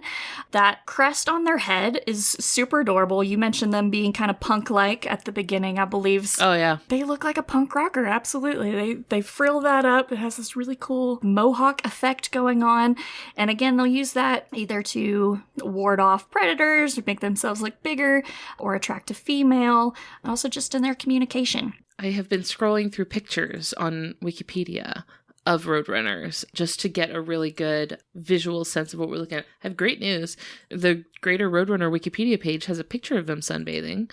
That crest on their head is super adorable. You mentioned them being kind of punk-like at the beginning, I believe. Oh, yeah. They look like a punk rocker, absolutely. They frill that up. It has this really cool mohawk effect going on. And again, they'll use that either to ward off predators or make themselves look bigger or attract a female, and also just in their communication. I have been scrolling through pictures on Wikipedia of Roadrunners just to get a really good visual sense of what we're looking at. I have great news. The Greater Roadrunner Wikipedia page has a picture of them sunbathing.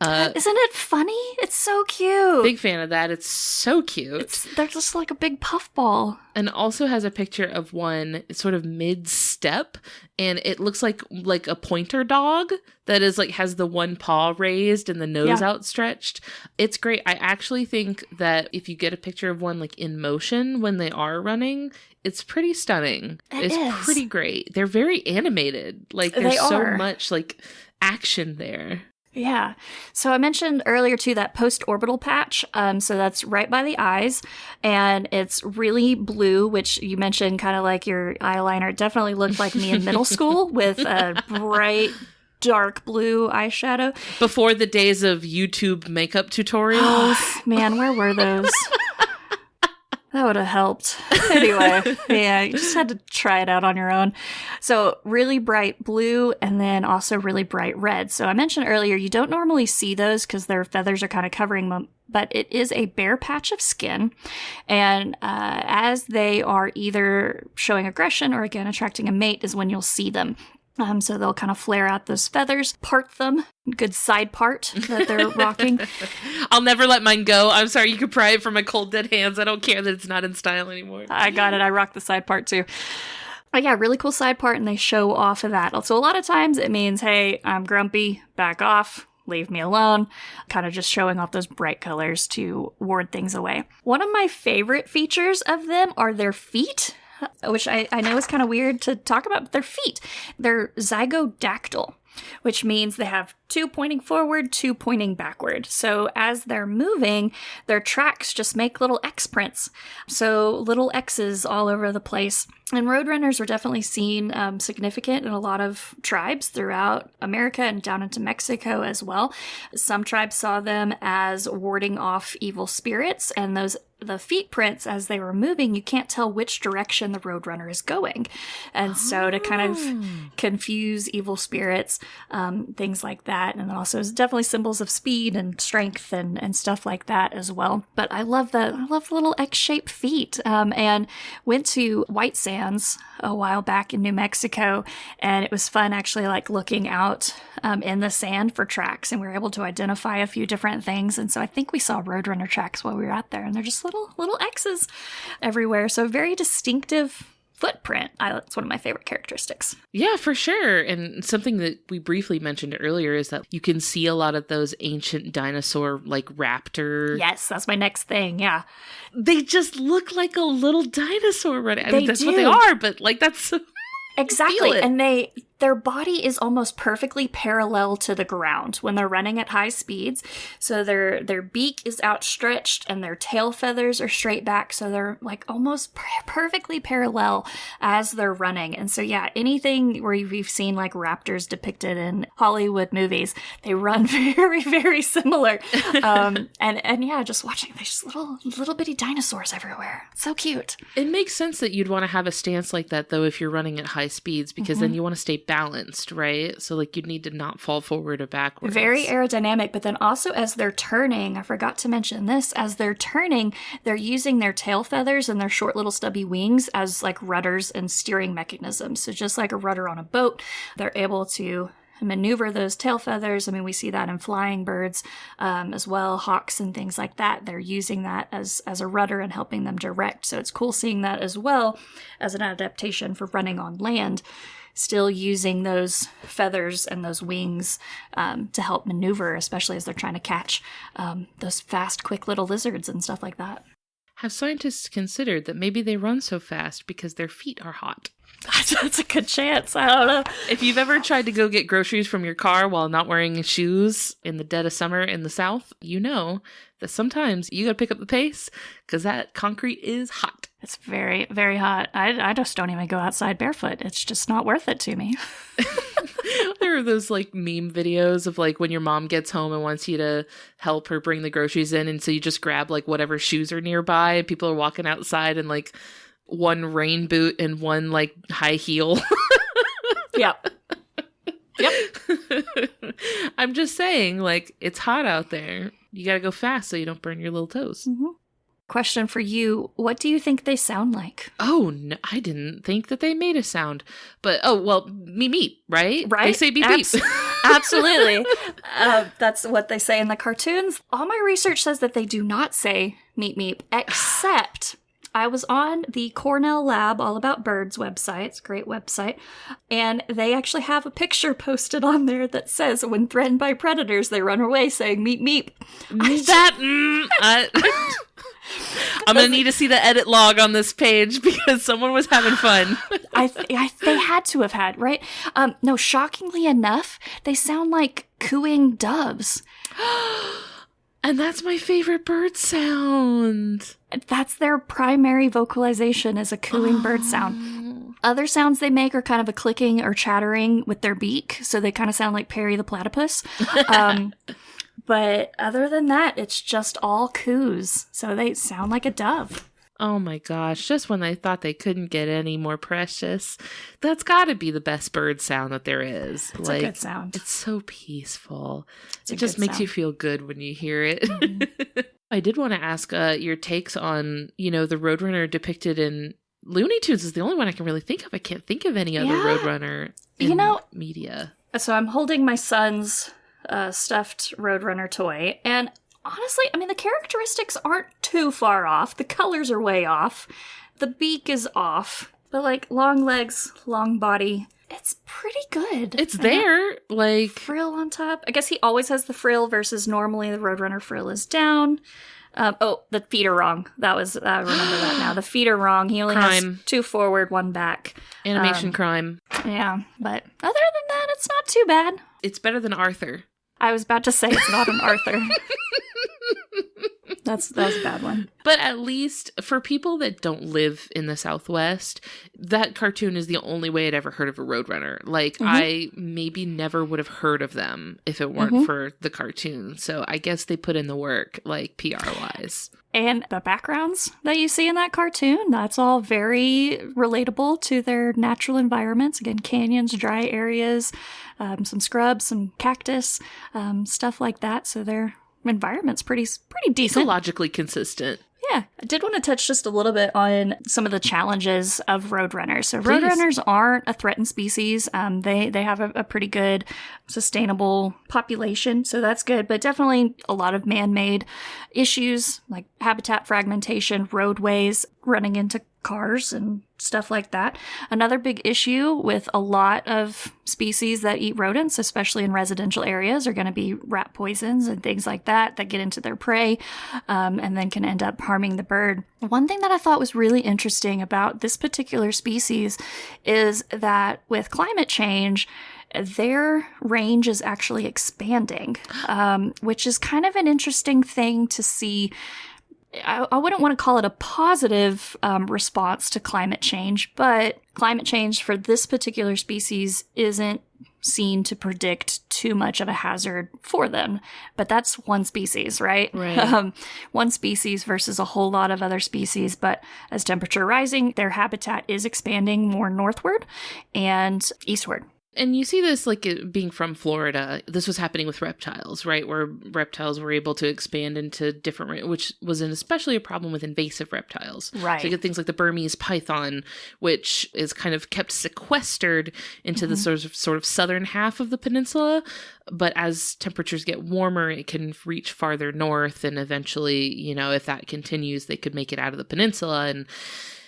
Isn't it funny? It's so cute. Big fan of that. It's so cute. They're just like a big puffball. And also has a picture of one sort of mid-step, and it looks like a pointer dog that is like has the one paw raised and the nose outstretched. It's great. I actually think that if you get a picture of one like in motion when they are running, it's pretty stunning. It's pretty great. They're very animated. Like there's so much like action there. Yeah. So I mentioned earlier, too, that post-orbital patch. So that's right by the eyes. And it's really blue, which you mentioned kind of like your eyeliner. It definitely looked like me in middle school with a bright, dark blue eyeshadow. Before the days of YouTube makeup tutorials. Man, where were those? That would have helped. Anyway, yeah, you just had to try it out on your own. So really bright blue and then also really bright red. So I mentioned earlier, you don't normally see those because their feathers are kind of covering them, but it is a bare patch of skin. And as they are either showing aggression or again attracting a mate is when you'll see them. So they'll kind of flare out those feathers, part them, good side part that they're rocking. I'll never let mine go. I'm sorry, you can pry it from my cold dead hands. I don't care that it's not in style anymore. I got it. I rock the side part too. But yeah, really cool side part, and they show off of that. So a lot of times it means, hey, I'm grumpy, back off, leave me alone, kind of just showing off those bright colors to ward things away. One of my favorite features of them are their feet. which I know is kind of weird to talk about, but their feet. They're zygodactyl, which means they have 2 pointing forward, 2 pointing backward. So as they're moving, their tracks just make little X prints. So little X's all over the place. And roadrunners were definitely seen significant in a lot of tribes throughout America and down into Mexico as well. Some tribes saw them as warding off evil spirits, and the feet prints, as they were moving, you can't tell which direction the roadrunner is going. And so to kind of confuse evil spirits, things like that. And then also definitely symbols of speed and strength and stuff like that as well. But I love the little X-shaped feet. And went to White Sands a while back in New Mexico, and it was fun actually like looking out in the sand for tracks, and we were able to identify a few different things. And so I think we saw roadrunner tracks while we were out there, and they're just little X's everywhere. So very distinctive footprint. It's one of my favorite characteristics. Yeah, for sure. And something that we briefly mentioned earlier is that you can see a lot of those ancient dinosaur, like raptor. Yes, that's my next thing. Yeah. They just look like a little dinosaur running. I mean, that's do. what they are, but like that's so... Exactly. And their body is almost perfectly parallel to the ground when they're running at high speeds. So their beak is outstretched and their tail feathers are straight back. So they're like almost perfectly parallel as they're running. And so, yeah, anything where we've seen like raptors depicted in Hollywood movies, they run very, very similar. And yeah, just watching these little bitty dinosaurs everywhere. So cute. It makes sense that you'd want to have a stance like that, though, if you're running at high speeds, because then you want to stay balanced, right? So like you'd need to not fall forward or backwards. Very aerodynamic, but then also as they're turning, I forgot to mention this, as they're turning, they're using their tail feathers and their short little stubby wings as like rudders and steering mechanisms. So just like a rudder on a boat, they're able to maneuver those tail feathers. I mean, we see that in flying birds as well, hawks and things like that. They're using that as a rudder and helping them direct. So it's cool seeing that as well as an adaptation for running on land, still using those feathers and those wings to help maneuver, especially as they're trying to catch those fast, quick little lizards and stuff like that. Have scientists considered that maybe they run so fast because their feet are hot? That's a good chance. I don't know. If you've ever tried to go get groceries from your car while not wearing shoes in the dead of summer in the South, you know that sometimes you gotta pick up the pace because that concrete is hot. It's very, very hot. I just don't even go outside barefoot. It's just not worth it to me. There are those like meme videos of like when your mom gets home and wants you to help her bring the groceries in, and so you just grab like whatever shoes are nearby, and people are walking outside in like one rain boot and one like high heel. Yep. I'm just saying, like, it's hot out there. You gotta go fast so you don't burn your little toes. Mm-hmm. Question for you. What do you think they sound like? Oh, no, I didn't think that they made a sound. But, meep, meep, right? Right? They say beep, beep. Absolutely. That's what they say in the cartoons. All my research says that they do not say meep, meep, except... I was on the Cornell Lab All About Birds website. It's a great website. And they actually have a picture posted on there that says, when threatened by predators, they run away saying, meep, meep. I'm going to need to see the edit log on this page because someone was having fun. They had to have had, right? No, shockingly enough, they sound like cooing doves. And that's my favorite bird sound. That's their primary vocalization, is a cooing bird sound. Other sounds they make are kind of a clicking or chattering with their beak, so they kind of sound like Perry the Platypus. But other than that, it's just all coos, so they sound like a dove. Oh my gosh, just when I thought they couldn't get any more precious. That's got to be the best bird sound that there is. It's a good sound. It's so peaceful. It just makes you feel good when you hear it. Mm-hmm. I did want to ask your takes on, the Roadrunner depicted in Looney Tunes is the only one I can really think of. I can't think of any other Roadrunner in media. So I'm holding my son's stuffed Roadrunner toy, and honestly, I mean, the characteristics aren't too far off. The colors are way off. The beak is off. But, like, long legs, long body. It's pretty good. It's there. Like... Frill on top. I guess he always has the frill versus normally the Roadrunner frill is down. The feet are wrong. That was, I remember that now. The feet are wrong. He only has 2 forward, 1 back. Animation crime. Yeah, but other than that, it's not too bad. It's better than Arthur. I was about to say it's not an Arthur. That was a bad one. But at least for people that don't live in the Southwest, that cartoon is the only way I'd ever heard of a Roadrunner. Like, I maybe never would have heard of them if it weren't for the cartoon. So I guess they put in the work, like, PR-wise. And the backgrounds that you see in that cartoon, that's all very relatable to their natural environments. Again, canyons, dry areas, some scrubs, some cactus, stuff like that. So their environment's pretty decent. Ecologically consistent. Yeah, I did want to touch just a little bit on some of the challenges of roadrunners. So roadrunners aren't a threatened species. They have a pretty good sustainable population, so that's good. But definitely a lot of man-made issues like habitat fragmentation, roadways, running into cars and stuff like that. Another big issue with a lot of species that eat rodents, especially in residential areas, are going to be rat poisons and things like that get into their prey and then can end up harming the bird. One thing that I thought was really interesting about this particular species is that with climate change, their range is actually expanding, which is kind of an interesting thing to see. I wouldn't want to call it a positive response to climate change, but climate change for this particular species isn't seen to predict too much of a hazard for them. But that's one species, right? One species versus a whole lot of other species. But as temperature rising, their habitat is expanding more northward and eastward. And you see this, like, it being from Florida. This was happening with reptiles, right? Where reptiles were able to expand into different, which was especially a problem with invasive reptiles. Right. So you get things like the Burmese python, which is kind of kept sequestered into the sort of southern half of the peninsula. But as temperatures get warmer, it can reach farther north. And eventually, if that continues, they could make it out of the peninsula. And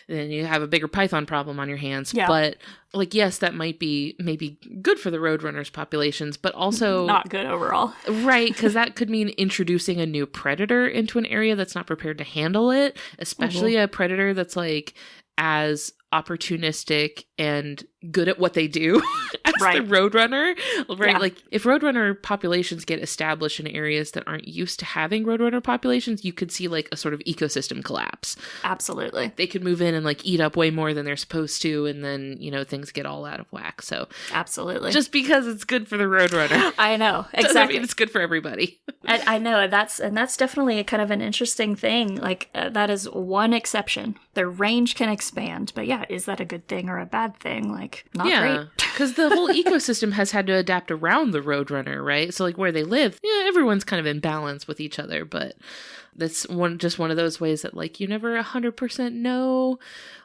then you have a bigger python problem on your hands. Yeah. But, like, yes, that might be maybe good for the roadrunners populations, but also not good overall. Right, because that could mean introducing a new predator into an area that's not prepared to handle it, especially a predator that's, like, as opportunistic and good at what they do as the roadrunner, right? Yeah. Like, if roadrunner populations get established in areas that aren't used to having roadrunner populations, you could see, like, a sort of ecosystem collapse. Absolutely. They could move in and, like, eat up way more than they're supposed to, and then, things get all out of whack. So absolutely, just because it's good for the roadrunner, I know, exactly, doesn't mean it's good for everybody. I know, that's definitely a kind of an interesting thing. Like, that is one exception. Their range can expand, but yeah, is that a good thing or a bad thing? Like, not great. Because the whole ecosystem has had to adapt around the roadrunner, right? So, like, where they live, everyone's kind of in balance with each other, but that's just one of those ways that, like, you never 100% know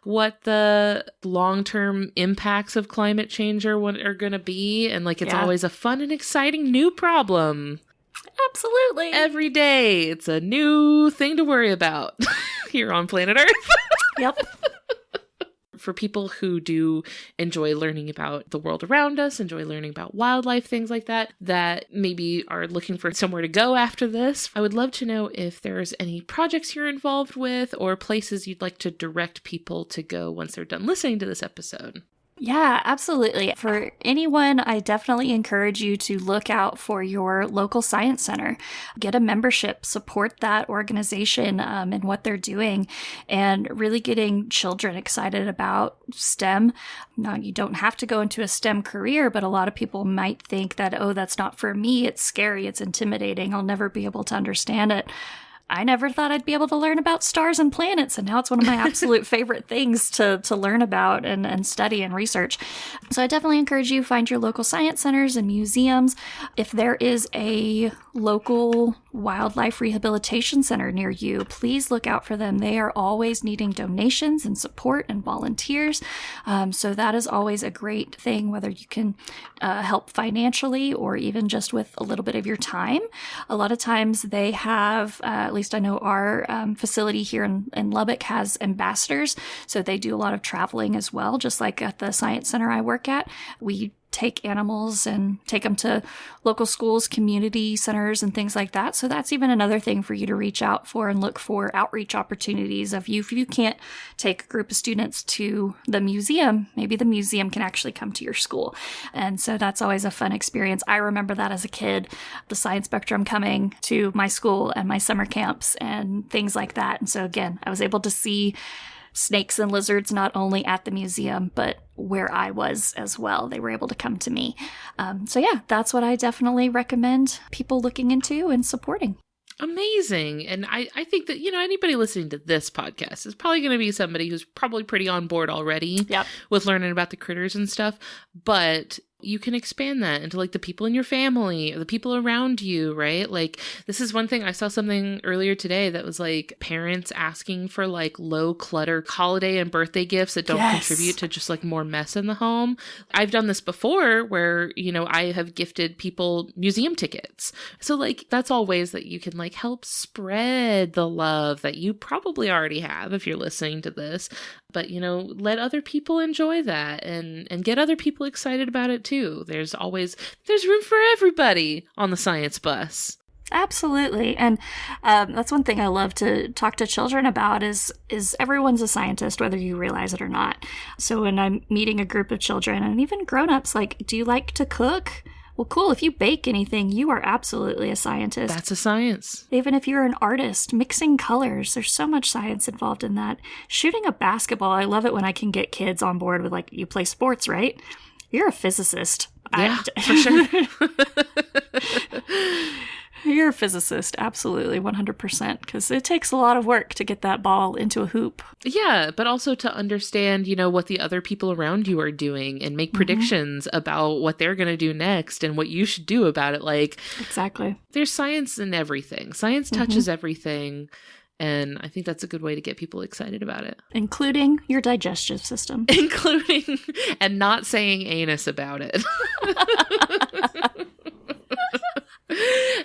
what the long-term impacts of climate change are going to be, and, like, it's always a fun and exciting new problem. Absolutely. Every day, it's a new thing to worry about here on planet Earth. Yep. For people who do enjoy learning about the world around us, enjoy learning about wildlife, things like that, that maybe are looking for somewhere to go after this, I would love to know if there's any projects you're involved with or places you'd like to direct people to go once they're done listening to this episode. Yeah, absolutely. For anyone, I definitely encourage you to look out for your local science center. Get a membership, support that organization and what they're doing, and really getting children excited about STEM. Now, you don't have to go into a STEM career, but a lot of people might think that, oh, that's not for me. It's scary. It's intimidating. I'll never be able to understand it. I never thought I'd be able to learn about stars and planets, and now it's one of my absolute favorite things to learn about and study and research. So I definitely encourage you to find your local science centers and museums. If there is a local wildlife rehabilitation center near you, please look out for them. They are always needing donations and support and volunteers. So that is always a great thing, whether you can help financially or even just with a little bit of your time. A lot of times they have, at least I know our facility here in Lubbock has ambassadors. So they do a lot of traveling as well, just like at the science center I work at. We take animals and take them to local schools, community centers, and things like that. So that's even another thing for you to reach out for and look for outreach opportunities. If you can't take a group of students to the museum, maybe the museum can actually come to your school. And so that's always a fun experience. I remember that as a kid, the Science Spectrum coming to my school and my summer camps and things like that. And so again, I was able to see snakes and lizards not only at the museum, but where I was as well. They were able to come to me. So yeah, that's what I definitely recommend people looking into and supporting. Amazing. And I think that, anybody listening to this podcast is probably going to be somebody who's probably pretty on board already with learning about the critters and stuff. But you can expand that into like the people in your family or the people around you, right? Like this is one thing. I saw something earlier today that was like parents asking for like low clutter holiday and birthday gifts that don't contribute to just like more mess in the home. I've done this before where, I have gifted people museum tickets. So like that's all ways that you can like help spread the love that you probably already have if you're listening to this. But, let other people enjoy that and get other people excited about it too. There's room for everybody on the science bus. Absolutely. And that's one thing I love to talk to children about is everyone's a scientist, whether you realize it or not. So when I'm meeting a group of children and even grown-ups, like, do you like to cook? Well, cool. If you bake anything, you are absolutely a scientist. That's a science. Even if you're an artist, mixing colors, there's so much science involved in that. Shooting a basketball, I love it when I can get kids on board with like, you play sports, right? You're a physicist. Yeah, for sure. You're a physicist, absolutely, 100%, because it takes a lot of work to get that ball into a hoop. Yeah, but also to understand, what the other people around you are doing and make predictions about what they're going to do next and what you should do about it. Like, exactly. There's science in everything. Science touches everything. And I think that's a good way to get people excited about it. Including your digestive system. Including, and not saying anus about it.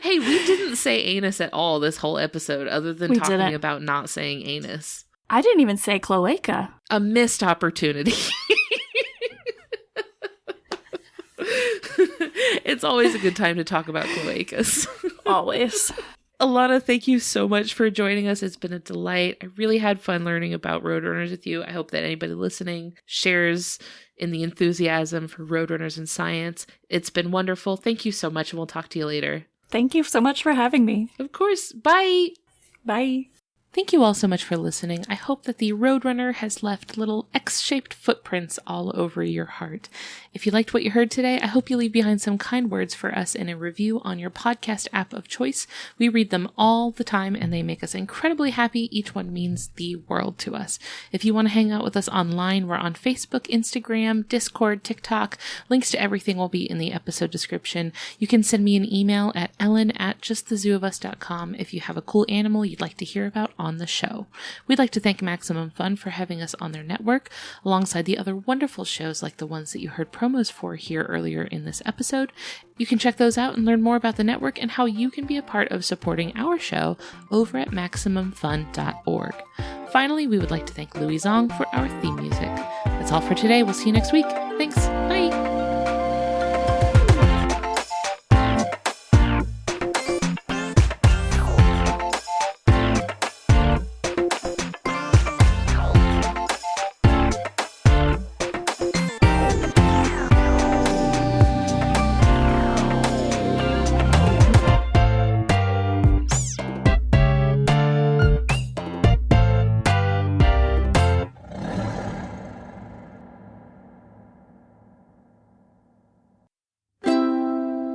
Hey, we didn't say anus at all this whole episode, other than talking about not saying anus. I didn't even say cloaca. A missed opportunity. It's always a good time to talk about cloacas. Always. Alana, thank you so much for joining us. It's been a delight. I really had fun learning about Roadrunners with you. I hope that anybody listening shares in the enthusiasm for Roadrunners and science. It's been wonderful. Thank you so much, and we'll talk to you later. Thank you so much for having me. Of course. Bye. Bye. Thank you all so much for listening. I hope that the Roadrunner has left little X-shaped footprints all over your heart. If you liked what you heard today, I hope you leave behind some kind words for us in a review on your podcast app of choice. We read them all the time and they make us incredibly happy. Each one means the world to us. If you want to hang out with us online, we're on Facebook, Instagram, Discord, TikTok. Links to everything will be in the episode description. You can send me an email at ellen@justthezooofus.com if you have a cool animal you'd like to hear about on the show. We'd like to thank Maximum Fun for having us on their network, alongside the other wonderful shows like the ones that you heard promos for here earlier in this episode. You can check those out and learn more about the network and how you can be a part of supporting our show over at MaximumFun.org. Finally, we would like to thank Louis Zong for our theme music. That's all for today. We'll see you next week. Thanks. Bye.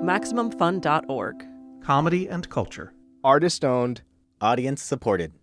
MaximumFun.org. Comedy and culture. Artist owned. Audience supported.